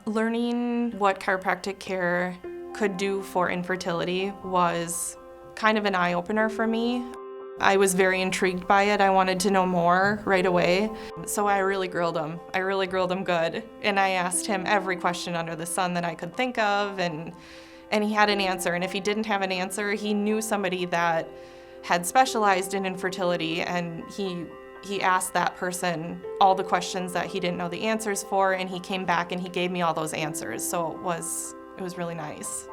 Learning what chiropractic care could do for infertility was kind of an eye-opener for me. I was very intrigued by it. I wanted to know more right away. So I really grilled him. I really grilled him good. And I asked him every question under the sun that I could think of, and he had an answer. And if he didn't have an answer, he knew somebody that had specialized in infertility, and he asked that person all the questions that he didn't know the answers for, and he came back and he gave me all those answers. So it was really nice.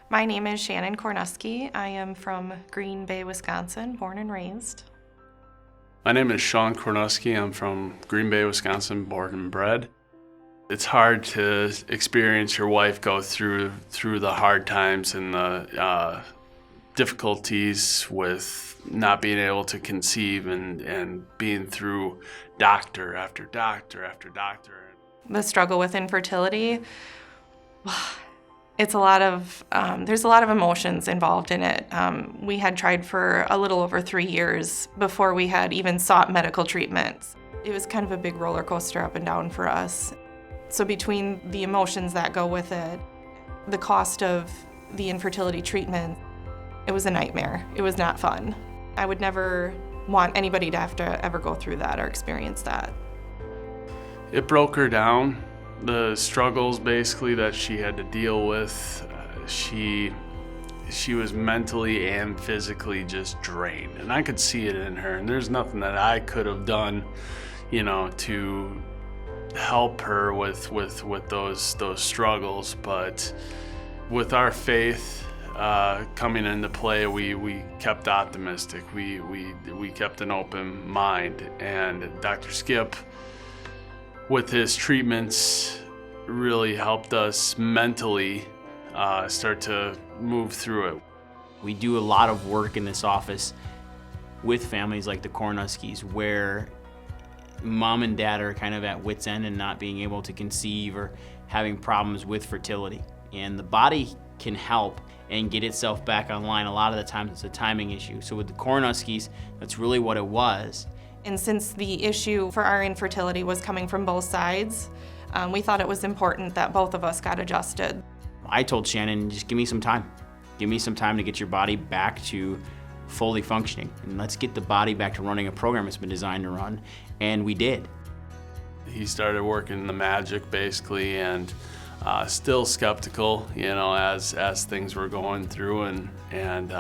My name is Shannon Kornuski. I am from Green Bay, Wisconsin, born and raised. My name is Sean Kornuski. I'm from Green Bay, Wisconsin, born and bred. It's hard to experience your wife go through the hard times and the difficulties with not being able to conceive and being through doctor after doctor after doctor. The struggle with infertility, it's a lot of, there's a lot of emotions involved in it. We had tried for a little over 3 years before we had even sought medical treatment. It was kind of a big roller coaster up and down for us. So between the emotions that go with it, the cost of the infertility treatment, it was a nightmare. It was not fun. I would never want anybody to have to ever go through that or experience that. It broke her down. The struggles basically that she had to deal with, she was mentally and physically just drained, and I could see it in her, and there's nothing that I could have done, to help her with those struggles. But with our faith coming into play, we kept optimistic. We kept an open mind, and Dr. Skip, with his treatments, really helped us mentally start to move through it. We do a lot of work in this office with families like the Kornuskis, where mom and dad are kind of at wit's end and not being able to conceive or having problems with fertility. And the body can help and get itself back online. A lot of the times it's a timing issue. So with the Kornuskis, that's really what it was. And since the issue for our infertility was coming from both sides, we thought it was important that both of us got adjusted. I told Shannon, just give me some time. Give me some time to get your body back to fully functioning. And let's get the body back to running a program it's been designed to run. And we did. He started working the magic basically, and still skeptical, as things were going through, and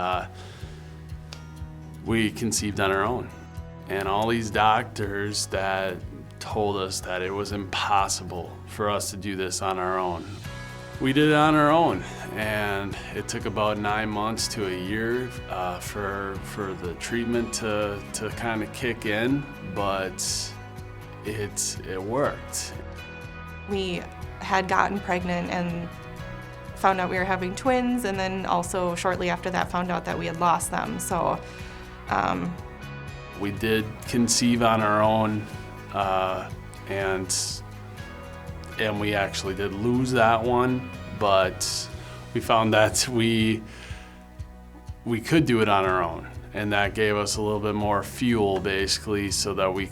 we conceived on our own. And all these doctors that told us that it was impossible for us to do this on our own. We did it on our own, and it took about 9 months to a year for the treatment to kind of kick in, but it worked. We had gotten pregnant and found out we were having twins, and then also shortly after that found out that we had lost them. So we did conceive on our own, and we actually did lose that one, but we found that we could do it on our own, and that gave us a little bit more fuel basically, so that we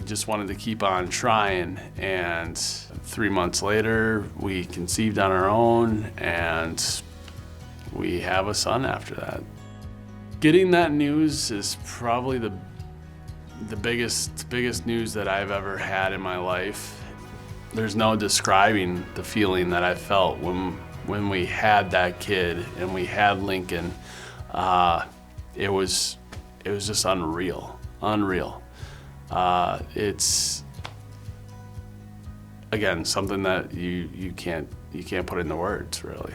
just wanted to keep on trying. And 3 months later, we conceived on our own, and we have a son after that. Getting that news is probably the biggest news that I've ever had in my life. There's no describing the feeling that I felt when we had that kid and we had Lincoln. It was just unreal. It's, again, something that you can't put into words, really.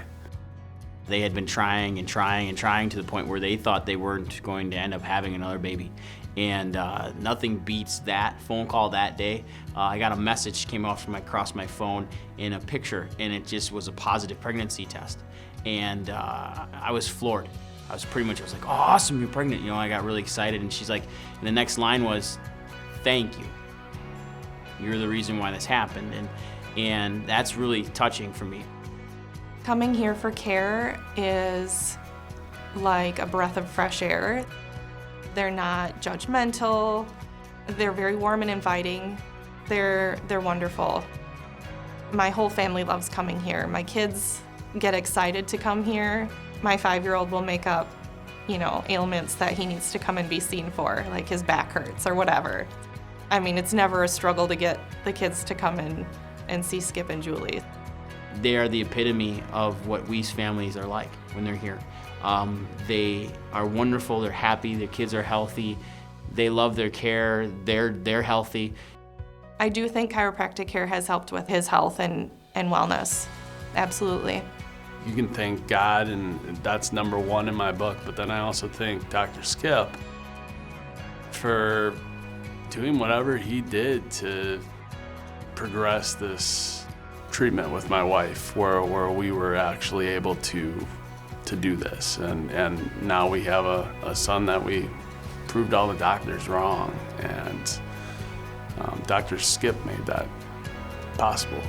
They had been trying and trying and trying to the point where they thought they weren't going to end up having another baby. And nothing beats that phone call that day. I got a message came across my phone in a picture, and it just was a positive pregnancy test. And I was floored. I was like, oh, awesome, you're pregnant. I got really excited. And she's like, and the next line was, thank you. You're the reason why this happened. And that's really touching for me. Coming here for care is like a breath of fresh air. They're not judgmental. They're very warm and inviting. They're wonderful. My whole family loves coming here. My kids get excited to come here. My 5-year-old will make up, ailments that he needs to come and be seen for, like his back hurts or whatever. I mean, it's never a struggle to get the kids to come in and see Skip and Julie. They are the epitome of what Weiss families are like when they're here. They are wonderful, they're happy, their kids are healthy, they love their care, they're healthy. I do think chiropractic care has helped with his health and wellness, absolutely. You can thank God, and that's number one in my book, but then I also thank Dr. Skip for doing whatever he did to progress this treatment with my wife, where we were actually able to do this. And now we have a son that we proved all the doctors wrong, and Dr. Skip made that possible.